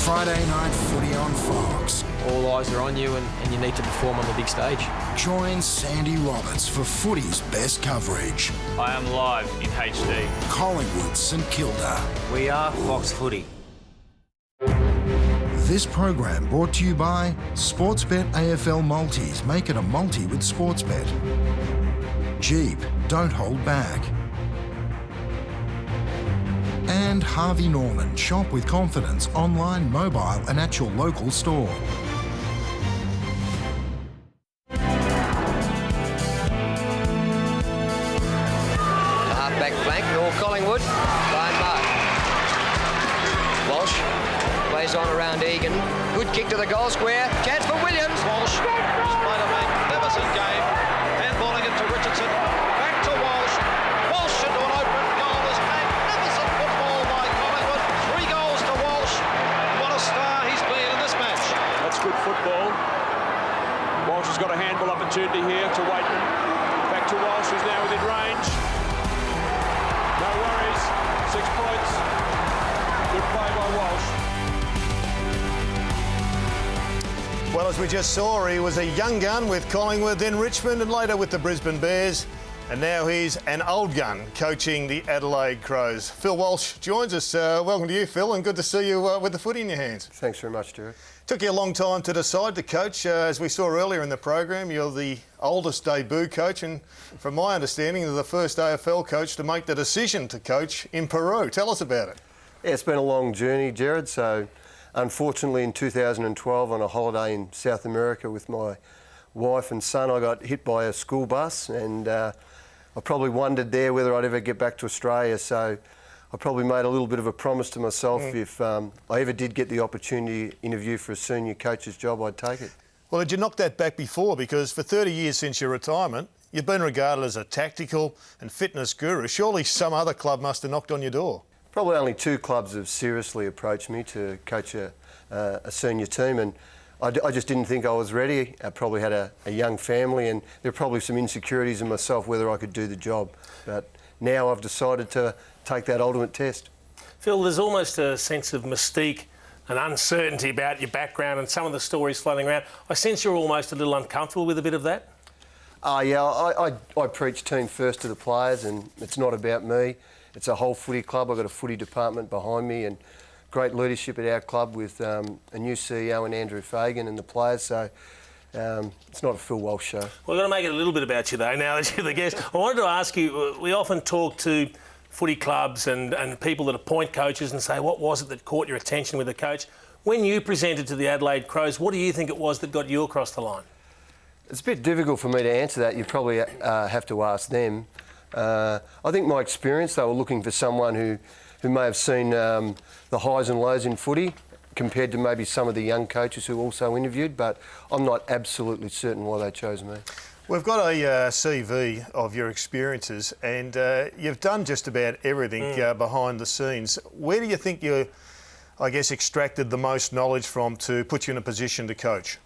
Friday Night Footy on Fox. All eyes are on you and you need to perform on the big stage. Join Sandy Roberts for Footy's best coverage. I am live in HD. Collingwood, St Kilda. We are Fox Footy. This program brought to you by Sportsbet AFL Multis. Make it a multi with Sportsbet. Jeep, don't hold back. And Harvey Norman. Shop with confidence online, mobile and at your local store. Half-back flank, all Collingwood. By Mark. Walsh plays on around Egan. Good kick to the goal square. Chance for Williams. Walsh has played a magnificent game. Handballing it to Richardson. Back to Walsh. Walsh into an open goal. This magnificent football by Collingwood. 3 goals to Walsh. What a star he's been in this match. That's good football. Walsh has got a handball opportunity here to Waitman. Back to Walsh, who's now within range. No worries. 6 points. Good play by Walsh. Well, as we just saw, he was a young gun with Collingwood, then Richmond and later with the Brisbane Bears. And now he's an old gun coaching the Adelaide Crows. Phil Walsh joins us. Welcome to you, Phil, and good to see you with the footy in your hands. Thanks very much, Derek. Took you a long time to decide to coach. As we saw earlier in the program, you're the oldest debut coach and, from my understanding, you're the first AFL coach to make the decision to coach in Peru. Tell us about it. Yeah, it's been a long journey, Jared. So, unfortunately, in 2012, on a holiday in South America with my wife and son, I got hit by a school bus, and I probably wondered there whether I'd ever get back to Australia. So I probably made a little bit of a promise to myself if I ever did get the opportunity to interview for a senior coach's job, I'd take it. Well, did you knock that back before? Because for 30 years since your retirement, you've been regarded as a tactical and fitness guru. Surely some other club must have knocked on your door. Probably only 2 clubs have seriously approached me to coach a senior team, and I just didn't think I was ready. I probably had a young family, and there were probably some insecurities in myself whether I could do the job. But now I've decided to take that ultimate test. Phil, there's almost a sense of mystique and uncertainty about your background and some of the stories floating around. I sense you're almost a little uncomfortable with a bit of that. Yeah, I preach team first to the players, and it's not about me. It's a whole footy club. I've got a footy department behind me and great leadership at our club with a new CEO and Andrew Fagan and the players. So it's not a Phil Walsh show. We're going to make it a little bit about you, though, now that you're the guest. I wanted to ask you, we often talk to footy clubs and people that appoint coaches and say, what was it that caught your attention with the coach? When you presented to the Adelaide Crows, what do you think it was that got you across the line? It's a bit difficult for me to answer that. You probably have to ask them. I think my experience, they were looking for someone who may have seen the highs and lows in footy compared to maybe some of the young coaches who also interviewed, but I'm not absolutely certain why they chose me. We've got a CV of your experiences, and you've done just about everything behind the scenes. Where do you think you, I guess, extracted the most knowledge from to put you in a position to coach?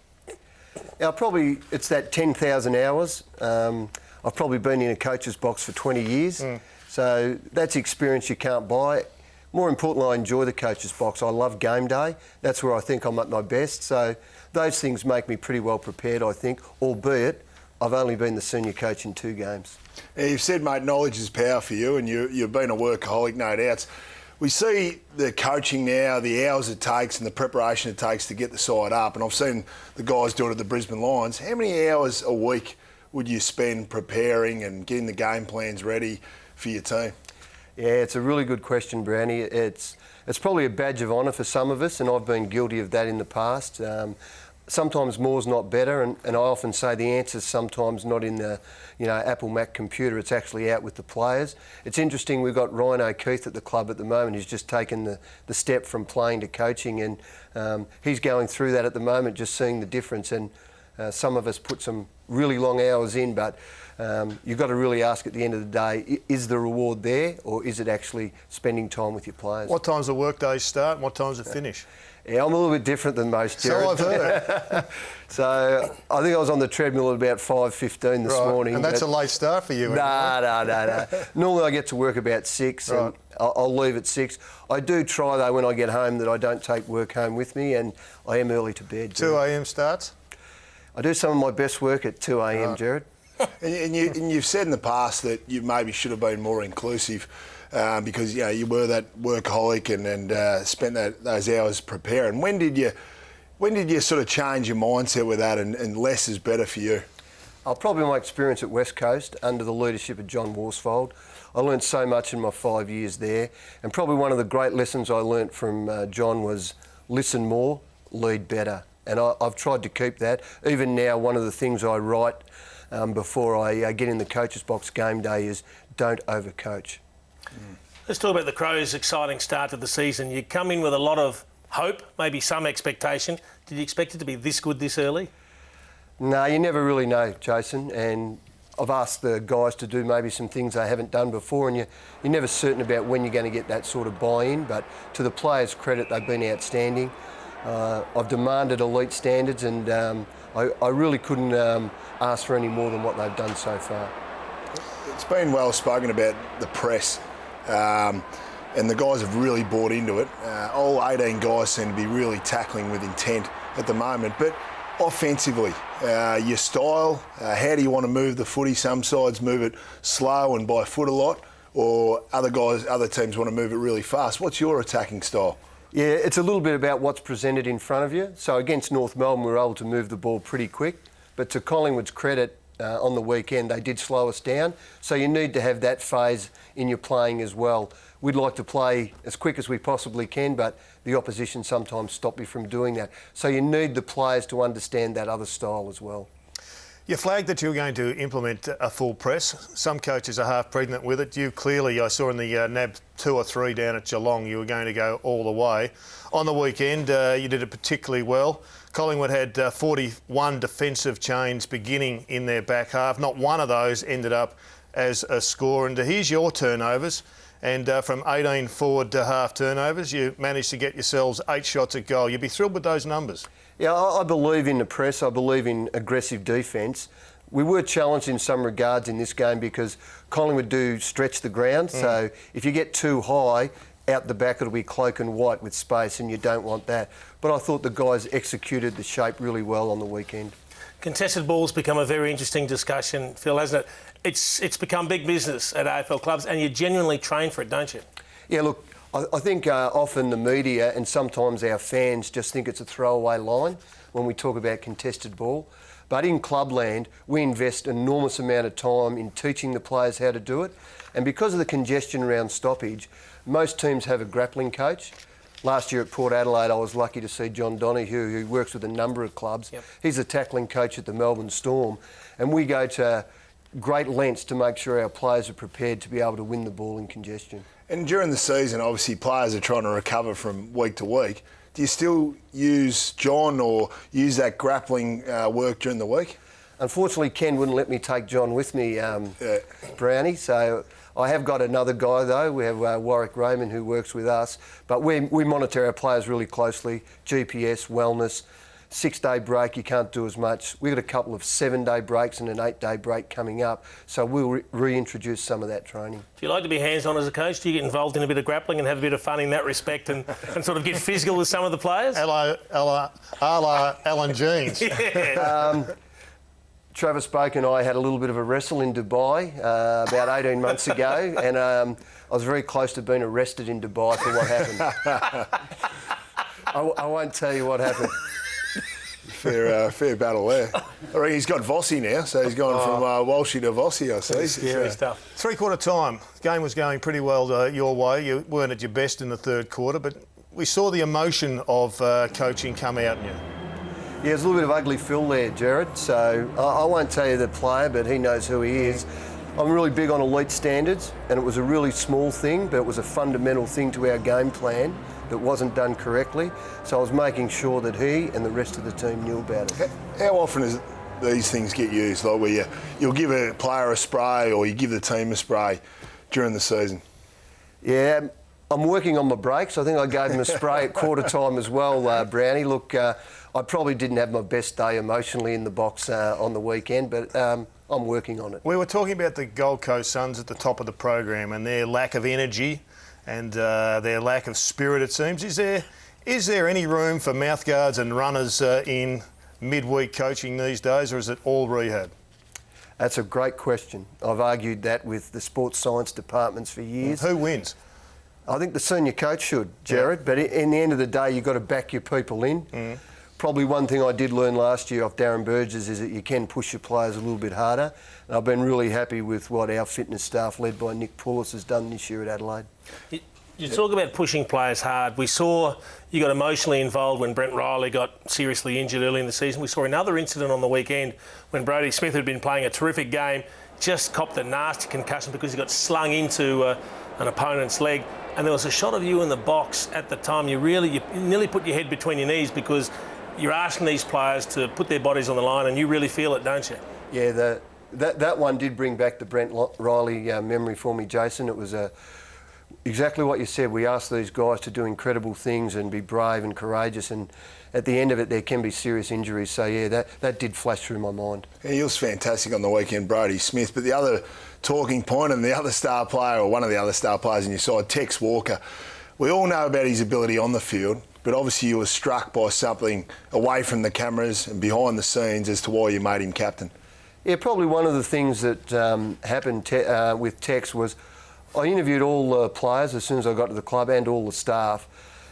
Now, probably it's that 10,000 hours. I've probably been in a coach's box for 20 years, so that's experience you can't buy. More importantly, I enjoy the coach's box. I love game day. That's where I think I'm at my best. So those things make me pretty well prepared, I think, albeit I've only been the senior coach in 2 games. Yeah, you've said, mate, knowledge is power for you, and you've been a workaholic, no doubt. We see the coaching now, the hours it takes and the preparation it takes to get the side up, and I've seen the guys do it at the Brisbane Lions. How many hours a week would you spend preparing and getting the game plans ready for your team? Yeah, it's a really good question, Brownie. It's probably a badge of honour for some of us, and I've been guilty of that in the past. Sometimes more's not better, and I often say the answer's sometimes not in the Apple Mac computer, it's actually out with the players. It's interesting, we've got Ryan O'Keefe at the club at the moment who's just taken the step from playing to coaching, and he's going through that at the moment, just seeing the difference. And Some of us put some really long hours in, but you've got to really ask at the end of the day, is the reward there, or is it actually spending time with your players? What time's the work days start and what time's it finish? Yeah, I'm a little bit different than most, Jared. So I've heard. So I think I was on the treadmill at about 5:15 this morning. And that's a late start for you. No. Normally I get to work about 6 and I'll leave at 6. I do try, though, when I get home that I don't take work home with me, and I am early to bed. 2 a.m. starts? I do some of my best work at 2 a.m, Jared. And you've said in the past that you maybe should have been more inclusive because you were that workaholic and spent those hours preparing. When did you sort of change your mindset with that and less is better for you? Probably my experience at West Coast under the leadership of John Worsfold. I learned so much in my 5 years there, and probably one of the great lessons I learnt from John was listen more, lead better. And I've tried to keep that. Even now, one of the things I write before I get in the coach's box game day is don't overcoach. Let's talk about the Crows' exciting start to the season. You come in with a lot of hope, maybe some expectation. Did you expect it to be this good this early? No, you never really know, Jason. And I've asked the guys to do maybe some things they haven't done before, and you're never certain about when you're going to get that sort of buy-in. But to the players' credit, they've been outstanding. I've demanded elite standards, and I really couldn't ask for any more than what they've done so far. It's been well spoken about the press, and the guys have really bought into it. All 18 guys seem to be really tackling with intent at the moment. But offensively, your style, how do you want to move the footy? Some sides move it slow and by foot a lot, or other teams want to move it really fast. What's your attacking style? Yeah, it's a little bit about what's presented in front of you. So against North Melbourne, we were able to move the ball pretty quick. But to Collingwood's credit, on the weekend, they did slow us down. So you need to have that phase in your playing as well. We'd like to play as quick as we possibly can, but the opposition sometimes stop you from doing that. So you need the players to understand that other style as well. You flagged that you were going to implement a full press. Some coaches are half pregnant with it. You clearly, I saw in the NAB 2 or 3 down at Geelong, you were going to go all the way. On the weekend, you did it particularly well. Collingwood had 41 defensive chains beginning in their back half. Not one of those ended up as a score. And here's your turnovers. And from 18 forward to half turnovers, you managed to get yourselves 8 shots at goal. You'd be thrilled with those numbers. Yeah, I believe in the press. I believe in aggressive defence. We were challenged in some regards in this game because Collingwood do stretch the ground. So if you get too high, out the back it'll be cloak and white with space, and you don't want that. But I thought the guys executed the shape really well on the weekend. Contested ball's become a very interesting discussion, Phil, hasn't it? It's become big business at AFL clubs, and you genuinely train for it, don't you? Yeah, look, I think often the media and sometimes our fans just think it's a throwaway line when we talk about contested ball. But in clubland, we invest an enormous amount of time in teaching the players how to do it. And because of the congestion around stoppage, most teams have a grappling coach. Last year at Port Adelaide, I was lucky to see John Donoghue, who works with a number of clubs. Yep. He's a tackling coach at the Melbourne Storm. And we go to great lengths to make sure our players are prepared to be able to win the ball in congestion. And during the season, obviously, players are trying to recover from week to week. Do you still use John or use that grappling work during the week? Unfortunately, Ken wouldn't let me take John with me, Brownie, so I have got another guy, though. We have Warwick Raymond, who works with us. But we monitor our players really closely, GPS, wellness. 6-day break, you can't do as much. We've got a couple of 7-day breaks and an 8-day break coming up, so we'll reintroduce some of that training. Do you like to be hands-on as a coach? Do you get involved in a bit of grappling and have a bit of fun in that respect and sort of get physical with some of the players? A la Alan Jeans. Yeah. Travis Boak and I had a little bit of a wrestle in Dubai about 18 months ago, and I was very close to being arrested in Dubai for what happened. I won't tell you what happened. Fair battle there. I reckon he's got Vossi now, so he's gone from Walshy to Vossi, I see. Scary stuff. 3-quarter time. The game was going pretty well your way. You weren't at your best in the 3rd quarter, but we saw the emotion of coaching come out in you. Yeah, there's a little bit of ugly Phil there, Jared, so I won't tell you the player, but he knows who he is. I'm really big on elite standards, and it was a really small thing, but it was a fundamental thing to our game plan. that wasn't done correctly. So I was making sure that he and the rest of the team knew about it. How often is these things get used, like where you'll give a player a spray or you give the team a spray during the season? Yeah, I'm working on my breaks. I think I gave him a spray at quarter time as well, Brownie. Look, I probably didn't have my best day emotionally in the box on the weekend, but I'm working on it. We were talking about the Gold Coast Suns at the top of the program and their lack of energy and their lack of spirit, it seems. Is there any room for mouthguards and runners in midweek coaching these days, or is it all rehab? That's a great question. I've argued that with the sports science departments for years. Who wins? I think the senior coach should, Jared, but in the end of the day, you've got to back your people in. Probably one thing I did learn last year off Darren Burgess is that you can push your players a little bit harder. And I've been really happy with what our fitness staff, led by Nick Poulos, has done this year at Adelaide. You talk about pushing players hard. We saw you got emotionally involved when Brent Riley got seriously injured early in the season. We saw another incident on the weekend when Brodie Smith, who'd been playing a terrific game, just copped a nasty concussion because he got slung into an opponent's leg. And there was a shot of you in the box at the time. You nearly put your head between your knees because you're asking these players to put their bodies on the line, and you really feel it, don't you? Yeah, that one did bring back the Brent Riley memory for me, Jason. It was exactly what you said. We asked these guys to do incredible things and be brave and courageous, and at the end of it there can be serious injuries. So yeah, that did flash through my mind. Yeah, he was fantastic on the weekend, Brodie Smith, but the other talking point and the other star player, or one of the other star players in your side, Tex Walker, we all know about his ability on the field, but obviously you were struck by something away from the cameras and behind the scenes as to why you made him captain. Yeah, probably one of the things that happened with Tex was I interviewed all the players as soon as I got to the club and all the staff,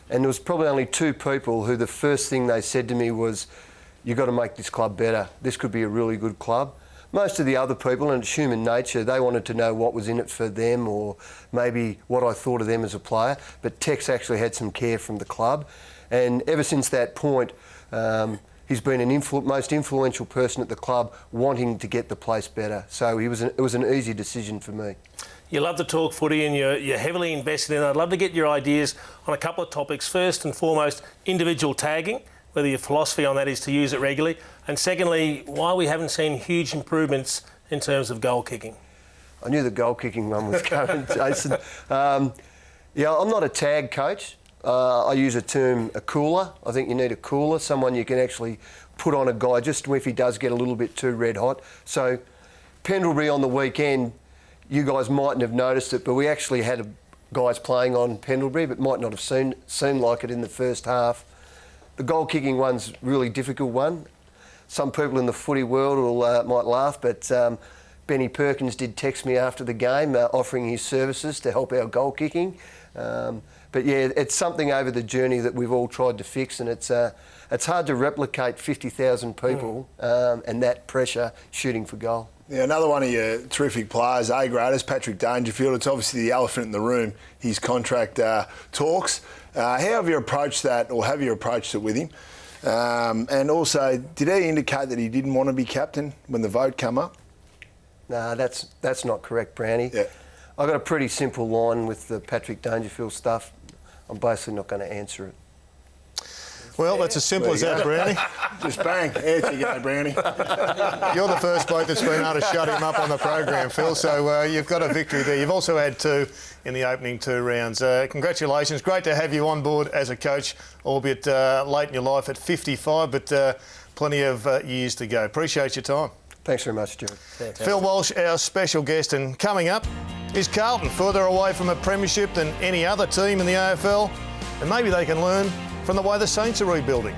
and there was probably only two people who the first thing they said to me was, "You've got to make this club better. This could be a really good club." Most of the other people, and it's human nature, they wanted to know what was in it for them or maybe what I thought of them as a player. But Tex actually had some care from the club, and ever since that point, he's been an most influential person at the club, wanting to get the place better. So it was an easy decision for me. You love to talk footy and you're heavily invested in it. I'd love to get your ideas on a couple of topics. First and foremost, individual tagging, whether your philosophy on that is to use it regularly. And secondly, why we haven't seen huge improvements in terms of goal kicking. I knew the goal kicking one was coming, Jason. Yeah, I'm not a tag coach. I use a term, a cooler. I think you need a cooler, someone you can actually put on a guy just if he does get a little bit too red hot. So Pendlebury on the weekend, you guys mightn't have noticed it, but we actually had guys playing on Pendlebury, but might not have seemed like it in the first half. The goal kicking one's a really difficult one. Some people in the footy world might laugh, but Benny Perkins did text me after the game offering his services to help our goal kicking. But yeah, it's something over the journey that we've all tried to fix, and it's hard to replicate 50,000 people and that pressure shooting for goal. Yeah, another one of your terrific players, A-graders, Patrick Dangerfield. It's obviously the elephant in the room, his contract talks. How have you approached that, or have you approached it with him? And also, did he indicate that he didn't want to be captain when the vote came up? No, that's not correct, Brownie. Yeah. I've got a pretty simple line with the Patrick Dangerfield stuff. I'm basically not going to answer it. Well, that's as simple as that, Brownie. Just bang, out you go, Brownie. You're the first bloke that's been able to shut him up on the program, Phil, so you've got a victory there. You've also had two in the opening two rounds. Congratulations. Great to have you on board as a coach, albeit late in your life at 55, but plenty of years to go. Appreciate your time. Thanks very much, Stuart. Phil Walsh, our special guest, and coming up is Carlton, further away from a premiership than any other team in the AFL, and maybe they can learn from the way the Saints are rebuilding.